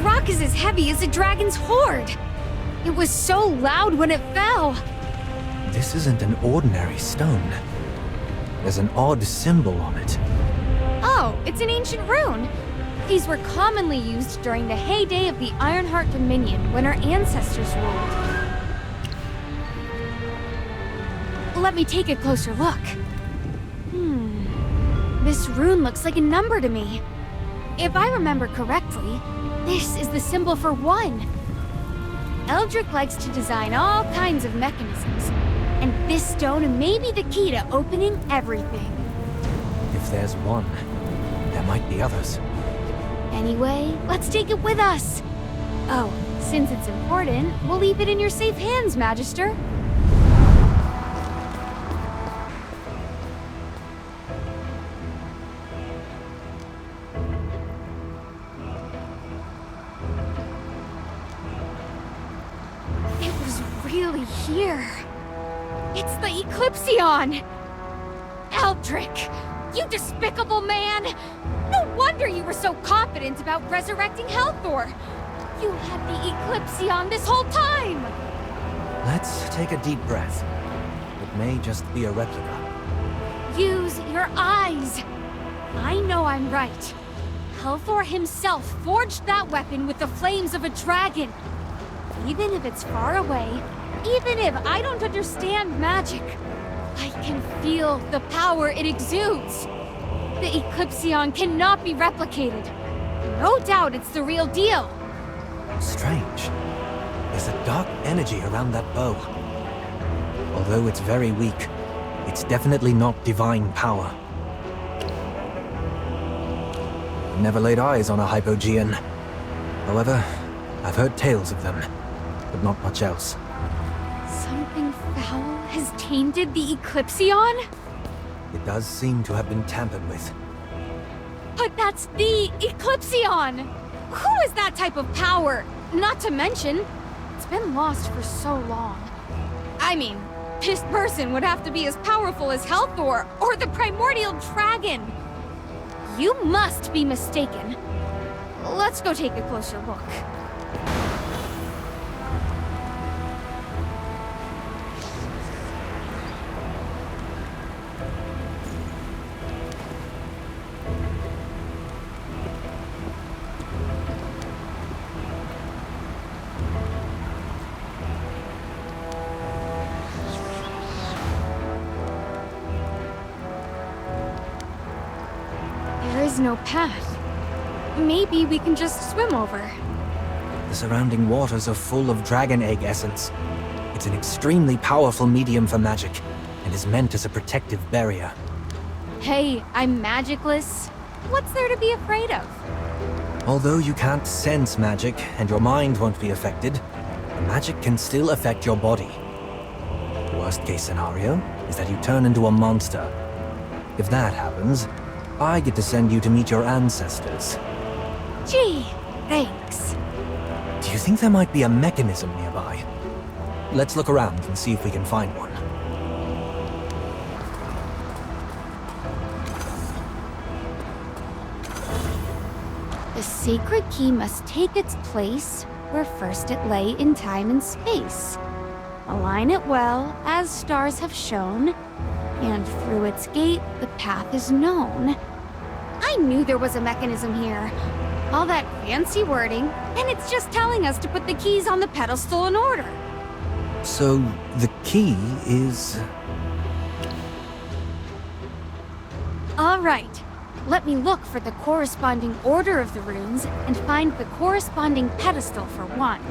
rock is as heavy as a dragon's hoard. It was so loud when it fell. This isn't an ordinary stone. There's an odd symbol on it. Oh, it's an ancient rune. These were commonly used during the heyday of the Ironheart Dominion when our ancestors ruled. Let me take a closer look. This rune looks like a number to me. If I remember correctly, this is the symbol for 1. Eldrick likes to design all kinds of mechanisms, and this stone may be the key to opening everything. If there's one, there might be others. Anyway, let's take it with us. Oh, since it's important, we'll leave it in your safe hands, Magister. It was really here. It's the Eclipsion! Eldrick! You despicable man! No wonder you were so confident about resurrecting Helthor! You had the Eclipsion this whole time! Let's take a deep breath. It may just be a replica. Use your eyes! I know I'm right. Helthor himself forged that weapon with the flames of a dragon. Even if it's far away, even if I don't understand magic, I can feel the power it exudes. The Eclipsion cannot be replicated. No doubt it's the real deal. Strange. There's a dark energy around that bow. Although it's very weak, it's definitely not divine power. I've never laid eyes on a Hypogean. However, I've heard tales of them, but not much else. Something foul has tainted the Eclipsion? It does seem to have been tampered with. But that's the Eclipsion! Who is that type of power? Not to mention, it's been lost for so long. I mean, this person would have to be as powerful as Helthor or the primordial dragon. You must be mistaken. Let's go take a closer look. There is no path. Maybe we can just swim over. The surrounding waters are full of dragon egg essence. It's an extremely powerful medium for magic, and is meant as a protective barrier. Hey, I'm magicless. What's there to be afraid of? Although you can't sense magic, and your mind won't be affected, the magic can still affect your body. Worst case scenario is that you turn into a monster. If that happens, I get to send you to meet your ancestors. Gee, thanks. Do you think there might be a mechanism nearby? Let's look around and see if we can find one. The sacred key must take its place where first it lay in time and space. Align it well, as stars have shown, and through its gate, the path is known. I knew there was a mechanism here. All that fancy wording, and it's just telling us to put the keys on the pedestal in order. So, the key is... All right. Let me look for the corresponding order of the runes and find the corresponding pedestal for one.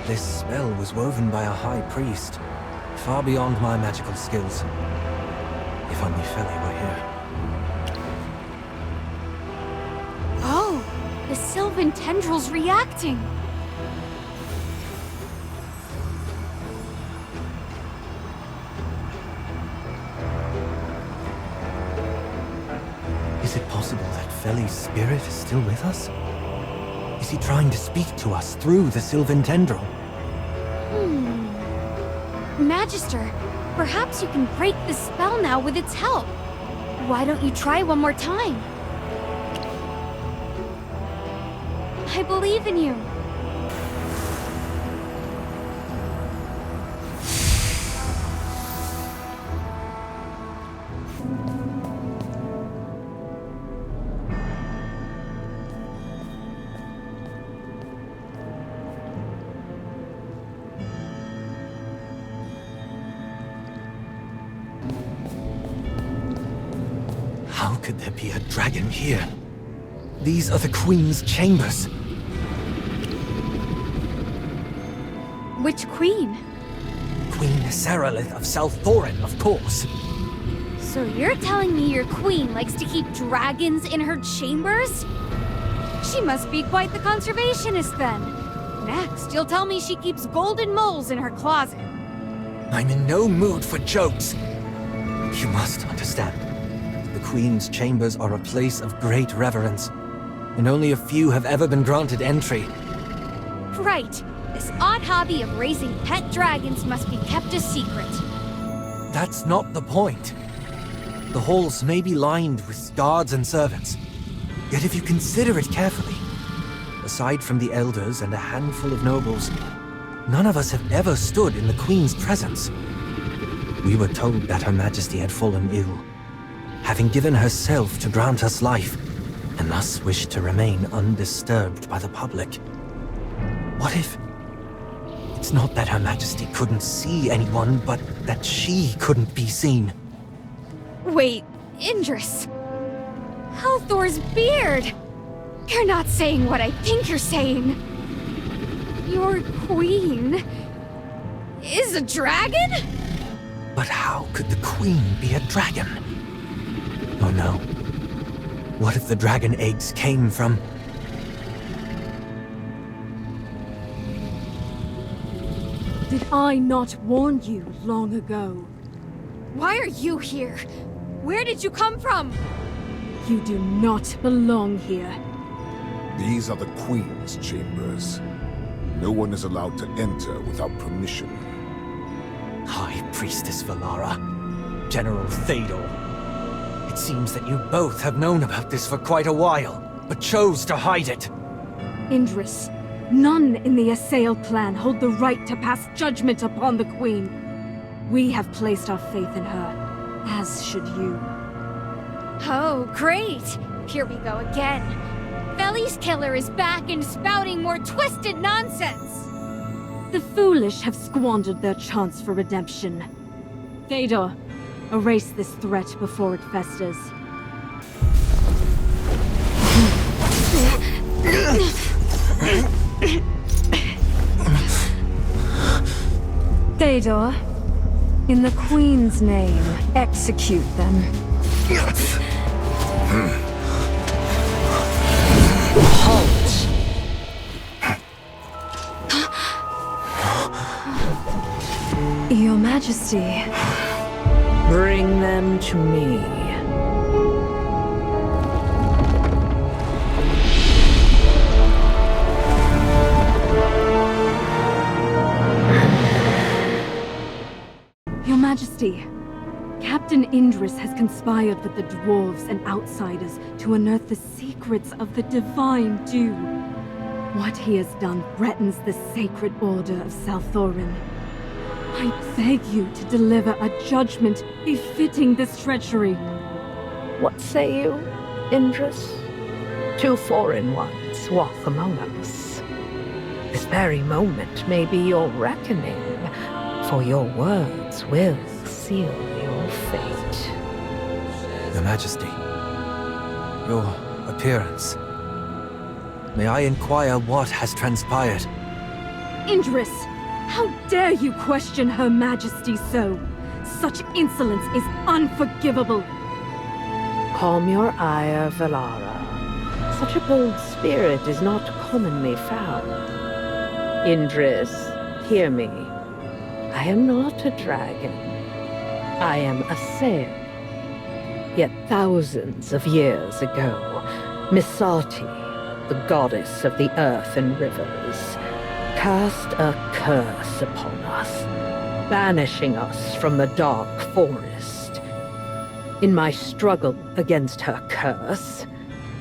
This spell was woven by a high priest, far beyond my magical skills. If only Feli were here. Oh, The Sylvan tendrils reacting. Is it possible that Feli's spirit is still with us? Is he trying to speak to us through the Sylvan tendril? Magister, perhaps you can break the spell now with its help. Why don't you try one more time? I believe in you. How could there be a dragon here? These are the Queen's chambers. Which queen? Queen Seralith of South Thorin, of course. So you're telling me your queen likes to keep dragons in her chambers? She must be quite the conservationist then. Next, you'll tell me she keeps golden moles in her closet. I'm in no mood for jokes. You must understand. The Queen's chambers are a place of great reverence, and only a few have ever been granted entry. Right. This odd hobby of raising pet dragons must be kept a secret. That's not the point. The halls may be lined with guards and servants, yet if you consider it carefully, aside from the elders and a handful of nobles, none of us have ever stood in the Queen's presence. We were told that Her Majesty had fallen ill, having given herself to grant us life, and thus wished to remain undisturbed by the public. What if it's not that Her Majesty couldn't see anyone, but that she couldn't be seen? Wait, Indris. Halthor's beard! You're not saying what I think you're saying. Your queen is a dragon? But how could the Queen be a dragon? Oh no. What if the dragon eggs came from... Did I not warn you long ago? Why are you here? Where did you come from? You do not belong here. These are the Queen's chambers. No one is allowed to enter without permission. High Priestess Valara, General Thedor. It seems that you both have known about this for quite a while, but chose to hide it. Indris, none in the Assail clan hold the right to pass judgment upon the Queen. We have placed our faith in her, as should you. Oh, great! Here we go again. Feli's killer is back and spouting more twisted nonsense! The foolish have squandered their chance for redemption. Thedor, erase this threat before it festers. Thedor, in the Queen's name, execute them. Halt! Your Majesty, bring them to me. Your Majesty, Captain Indris has conspired with the dwarves and outsiders to unearth the secrets of the Divine Dew. What he has done threatens the sacred order of South Thorin. I beg you to deliver a judgment befitting this treachery. What say you, Indris? Two foreign ones walk among us. This very moment may be your reckoning, for your words will seal your fate. Your Majesty, your appearance. May I inquire what has transpired? Indris, how dare you question Her Majesty so? Such insolence is unforgivable. Calm your ire, Valara. Such a bold spirit is not commonly found. Indris, hear me. I am not a dragon. I am a sail. Yet thousands of years ago, Misati, the goddess of the earth and rivers, cast a curse upon us, banishing us from the dark forest. In my struggle against her curse,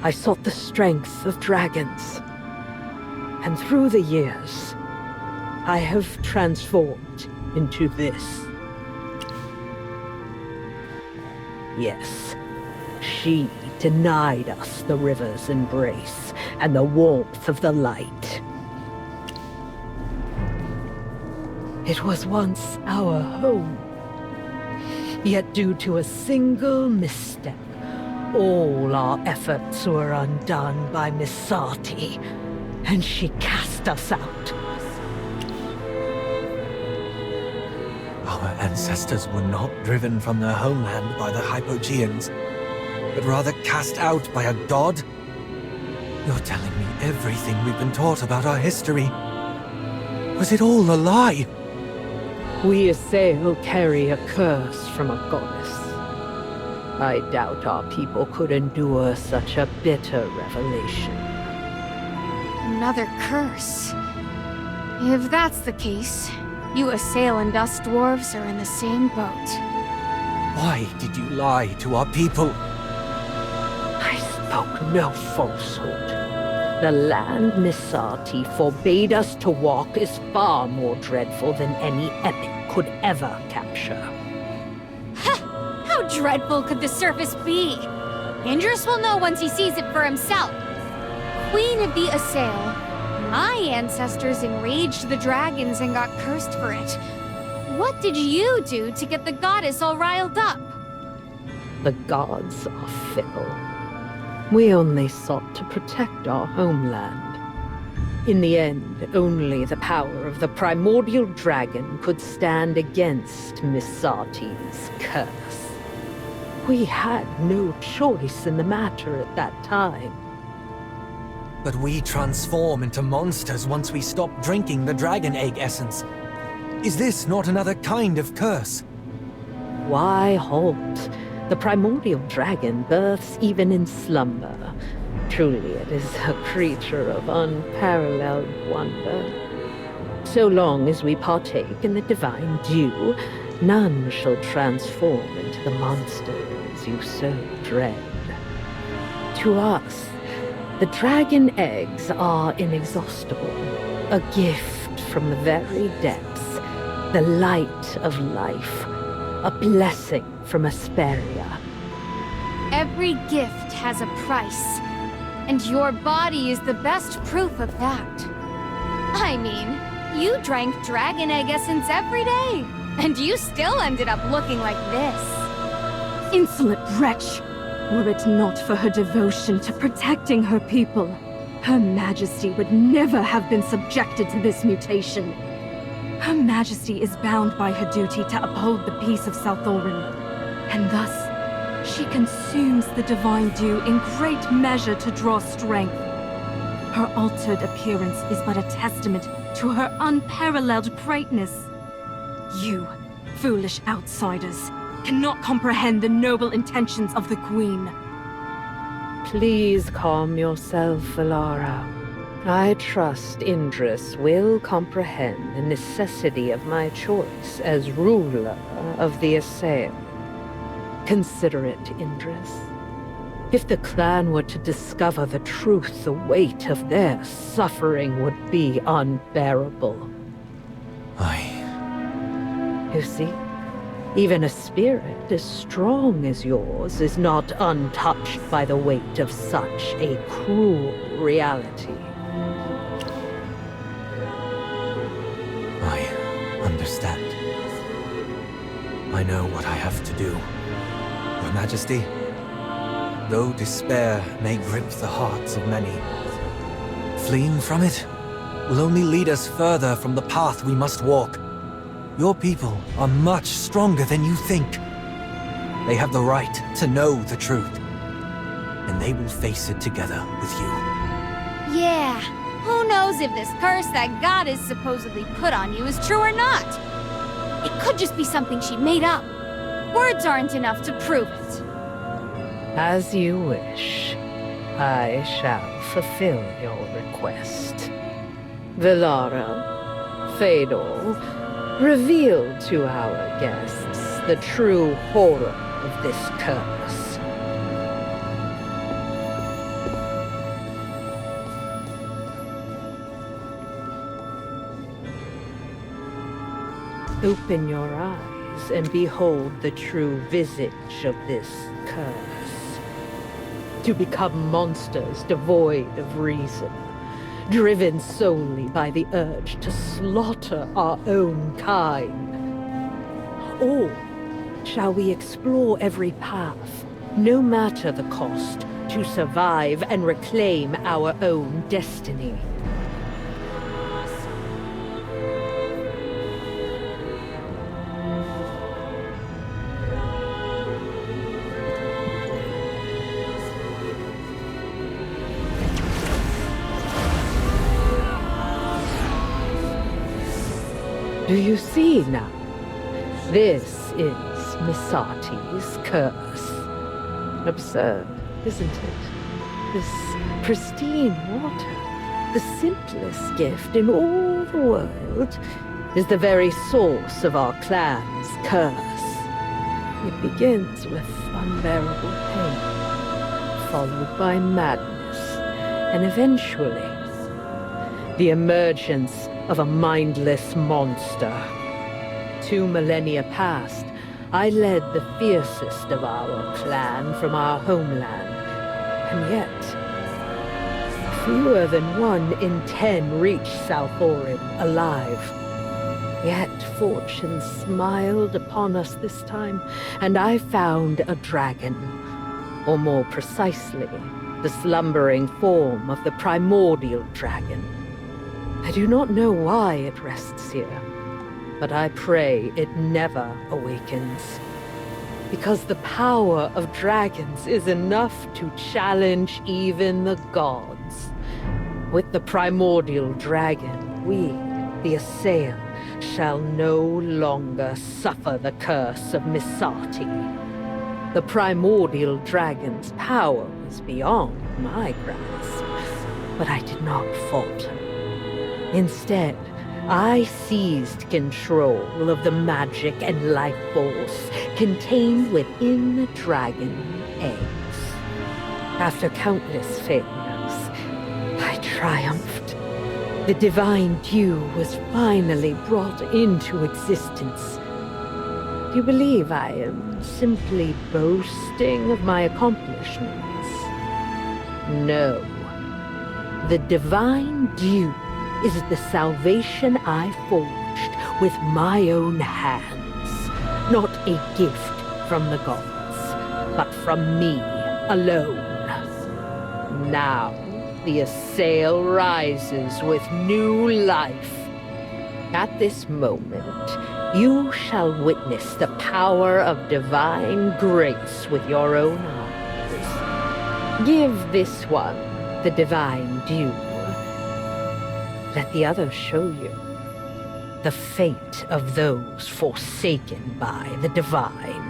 I sought the strength of dragons. And through the years, I have transformed into this. Yes, she denied us the river's embrace and the warmth of the light. It was once our home. Yet due to a single misstep, all our efforts were undone by Misati, and she cast us out. Our ancestors were not driven from their homeland by the Hypogeans, but rather cast out by a god? You're telling me everything we've been taught about our history. Was it all a lie? We Assail carry a curse from a goddess. I doubt our people could endure such a bitter revelation. Another curse. If that's the case, you Assail and us dwarves are in the same boat. Why did you lie to our people? I spoke no falsehood. The land Misati forbade us to walk is far more dreadful than any epic could ever capture. How dreadful could the surface be? Indris will know once he sees it for himself. Queen of the Assail, my ancestors enraged the dragons and got cursed for it. What did you do to get the goddess all riled up? The gods are fickle. We only sought to protect our homeland. In the end, only the power of the primordial dragon could stand against Misati's curse. We had no choice in the matter at that time. But we transform into monsters once we stop drinking the dragon egg essence. Is this not another kind of curse? Why halt? The primordial dragon births even in slumber. Truly, it is a creature of unparalleled wonder. So long as we partake in the divine dew, none shall transform into the monsters you so dread. To us, the dragon eggs are inexhaustible, a gift from the very depths, the light of life, a blessing from Esperia. Every gift has a price, and your body is the best proof of that. I mean, you drank dragon egg essence every day, and you still ended up looking like this. Insolent wretch! Were it not for her devotion to protecting her people, Her Majesty would never have been subjected to this mutation. Her Majesty is bound by her duty to uphold the peace of Southoran, and thus, she consumes the divine dew in great measure to draw strength. Her altered appearance is but a testament to her unparalleled greatness. You, foolish outsiders, cannot comprehend the noble intentions of the Queen. Please calm yourself, Valara. I trust Indris will comprehend the necessity of my choice as ruler of the Assail. Consider it, Indris. If the clan were to discover the truth, the weight of their suffering would be unbearable. You see, even a spirit as strong as yours is not untouched by the weight of such a cruel reality. I understand. I know what I have to do. Your Majesty, though despair may grip the hearts of many, fleeing from it will only lead us further from the path we must walk. Your people are much stronger than you think. They have the right to know the truth. and they will face it together with you. Yeah, who knows if this curse that God has supposedly put on you is true or not? It could just be something she made up. Words aren't enough to prove it. As you wish. I shall fulfill your request. Velara, Fedor, reveal to our guests the true horror of this curse. Open your eyes and behold the true visage of this curse. To become monsters devoid of reason, driven solely by the urge to slaughter our own kind. Or shall we explore every path, no matter the cost, to survive and reclaim our own destiny? Do you see now? This is Misati's curse. Absurd, isn't it? This pristine water, the simplest gift in all the world, is the very source of our clan's curse. It begins with unbearable pain, followed by madness, and eventually the emergence of a mindless monster. 2 millennia past, I led the fiercest of our clan from our homeland, and yet fewer than 1 in 10 reached South Orin alive. Yet fortune smiled upon us this time, and I found a dragon, or more precisely, the slumbering form of the primordial dragon. I do not know why it rests here, but I pray it never awakens. Because the power of dragons is enough to challenge even the gods. With the primordial dragon, we, the assailed, shall no longer suffer the curse of Misati. The primordial dragon's power was beyond my grasp, but I did not falter. Instead, I seized control of the magic and life force contained within the dragon eggs. After countless failures, I triumphed. The divine dew was finally brought into existence. Do you believe I am simply boasting of my accomplishments? No. The divine dew is the salvation I forged with my own hands. Not a gift from the gods, but from me alone. Now, the assail rises with new life. At this moment, you shall witness the power of divine grace with your own eyes. Give this one the divine dew. Let the others show you the fate of those forsaken by the divine.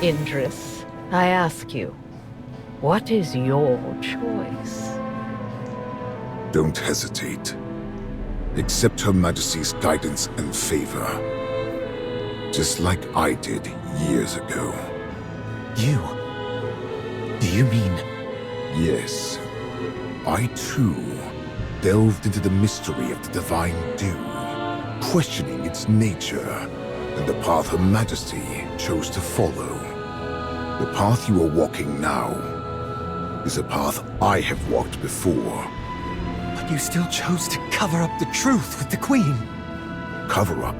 Indris, I ask you, what is your choice? Don't hesitate. Accept Her Majesty's guidance and favor. Just like I did years ago. You? Do you mean... Yes. I too delved into the mystery of the divine dew, questioning its nature and the path Her Majesty chose to follow. The path you are walking now is a path I have walked before. But you still chose to cover up the truth with the Queen. Cover up?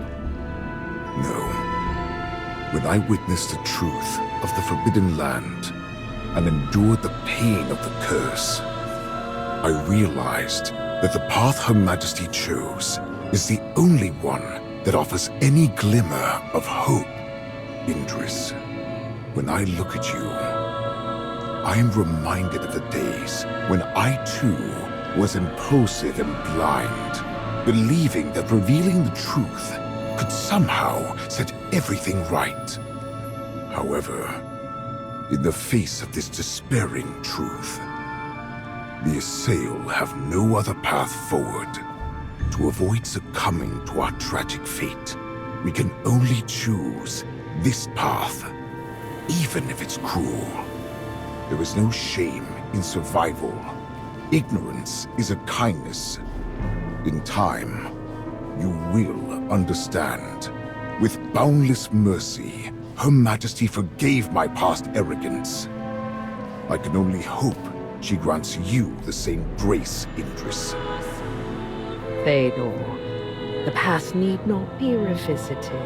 No. When I witnessed the truth of the Forbidden Land and endured the pain of the curse, I realized that the path Her Majesty chose is the only one that offers any glimmer of hope. Indris, when I look at you, I am reminded of the days when I too was impulsive and blind, believing that revealing the truth could somehow set everything right. However, in the face of this despairing truth, the Assail have no other path forward. To avoid succumbing to our tragic fate, we can only choose this path, even if it's cruel. There is no shame in survival. Ignorance is a kindness. In time, you will understand. With boundless mercy, Her Majesty forgave my past arrogance. I can only hope she grants you the same grace, Indris. Theodore, the past need not be revisited.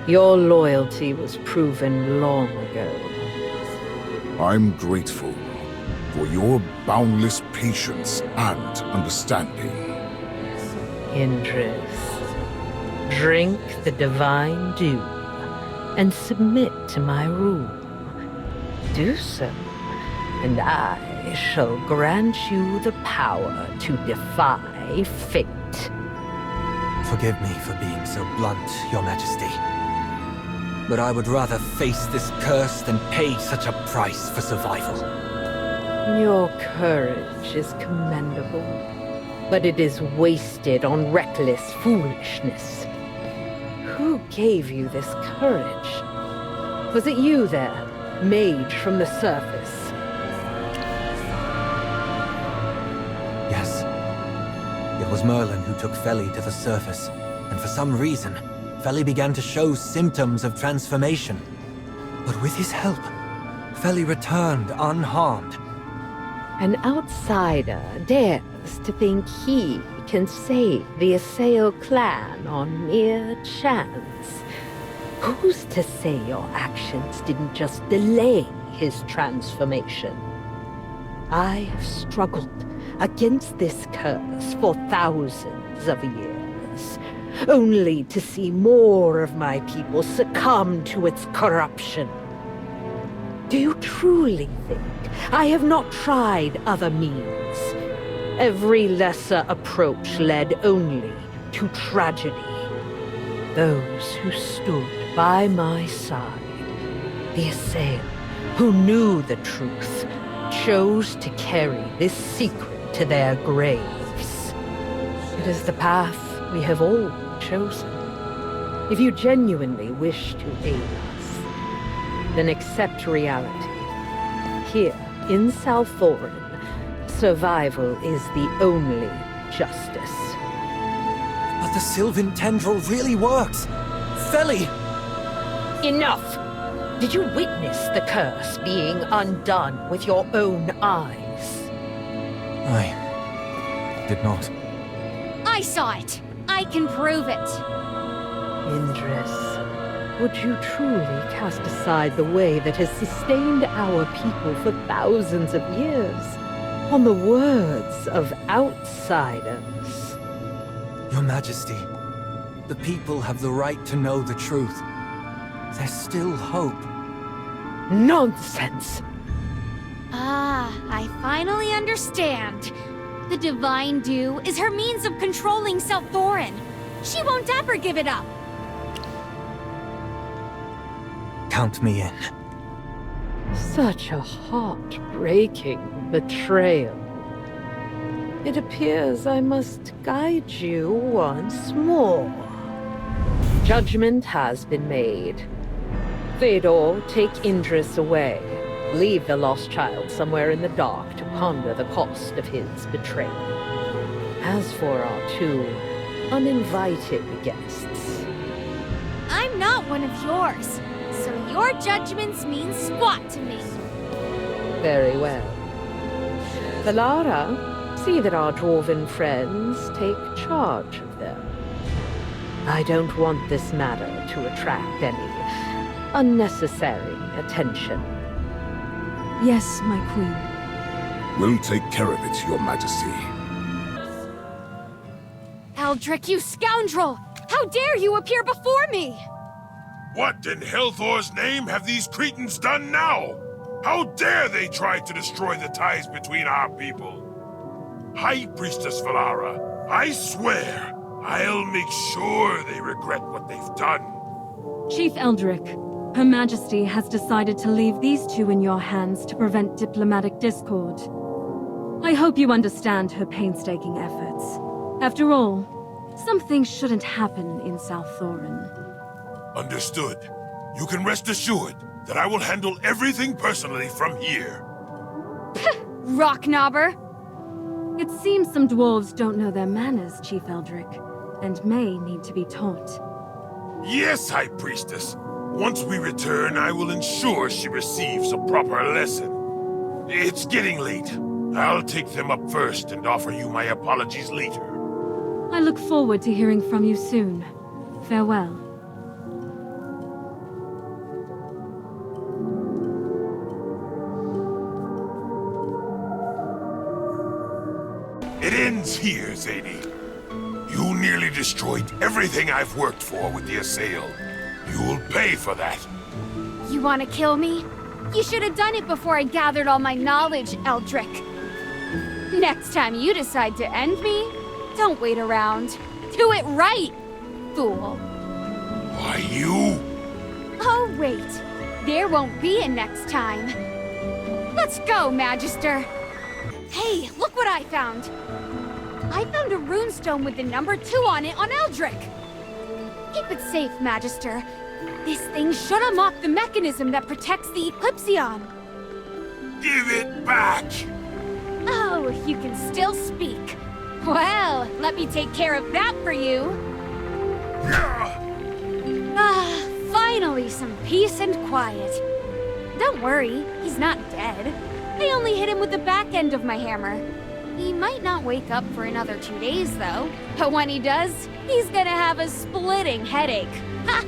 Your loyalty was proven long ago. I'm grateful for your boundless patience and understanding. Indris, drink the divine dew and submit to my rule. Do so, and I shall grant you the power to defy fate. Forgive me for being so blunt, Your Majesty. But I would rather face this curse than pay such a price for survival. Your courage is commendable, but it is wasted on reckless foolishness. Who gave you this courage? Was it you there, mage from the surface? Yes. It was Merlin who took Feli to the surface, and for some reason, Feli began to show symptoms of transformation. But with his help, Feli returned unharmed. An outsider dares to think he can save the Assail clan on mere chance. Who's to say your actions didn't just delay his transformation? I have struggled against this curse for thousands of years, only to see more of my people succumb to its corruption. Do you truly think I have not tried other means? Every lesser approach led only to tragedy. Those who stood by my side, the Assail, who knew the truth, chose to carry this secret to their graves. It is the path we have all chosen. If you genuinely wish to aid us, then accept reality. Here, in Salthorin, survival is the only justice. But the Sylvan Tendril really works! Feli! Enough! Did you witness the curse being undone with your own eyes? I did not. I saw it. I can prove it. Indris, would you truly cast aside the way that has sustained our people for thousands of years on the words of outsiders? Your Majesty, the people have the right to know the truth. There's still hope. Nonsense! Ah, I finally understand. The Divine Dew is her means of controlling Salthorin. She won't ever give it up. Count me in. Such a heart-breaking betrayal. It appears I must guide you once more. Judgment has been made. Theodore, take Indris away. Leave the lost child somewhere in the dark to ponder the cost of his betrayal. As for our two uninvited guests, I'm not one of yours, so your judgments mean squat to me. very well. Valara, see that our dwarven friends take charge of them. I don't want this matter to attract any unnecessary attention. Yes, my queen. We'll take care of it, Your Majesty. Eldrick, you scoundrel! How dare you appear before me? What in Helthor's name have these cretins done now? How dare they try to destroy the ties between our people? High Priestess Valara, I swear, I'll make sure they regret what they've done. Chief Eldrick, Her Majesty has decided to leave these two in your hands to prevent diplomatic discord. I hope you understand her painstaking efforts. After all, some things shouldn't happen in South Thorin. Understood. You can rest assured that I will handle everything personally from here. Rocknobber! It seems some dwarves don't know their manners, Chief Eldrick, and may need to be taught. Yes, High Priestess. Once we return, I will ensure she receives a proper lesson. It's getting late. I'll take them up first and offer you my apologies later. I look forward to hearing from you soon. Farewell. It ends here, Zany. You nearly destroyed everything I've worked for with the Assail. You'll pay for that. You want to kill me? You should have done it before I gathered all my knowledge, Eldrick. Next time you decide to end me, don't wait around. Do it right, fool. Why, you? Oh, wait. There won't be a next time. Let's go, Magister. Hey, look what I found. I found a runestone with the number 2 on it on Eldrick. Keep it safe, Magister. This thing should unlock the mechanism that protects the Eclipsion. Give it back! Oh, you can still speak. Well, let me take care of that for you. Ah, finally some peace and quiet. Don't worry, he's not dead. I only hit him with the back end of my hammer. He might not wake up for another 2 days, though. But when he does, he's gonna have a splitting headache. Ha!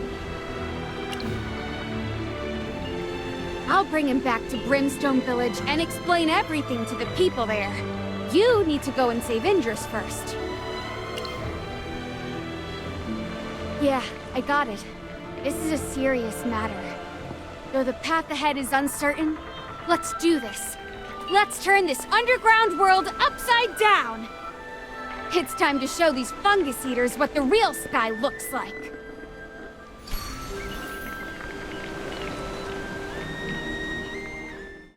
I'll bring him back to Brimstone Village and explain everything to the people there. You need to go and save Indris first. Yeah, I got it. This is a serious matter. Though the path ahead is uncertain, let's do this. Let's turn this underground world upside down! It's time to show these fungus eaters what the real sky looks like.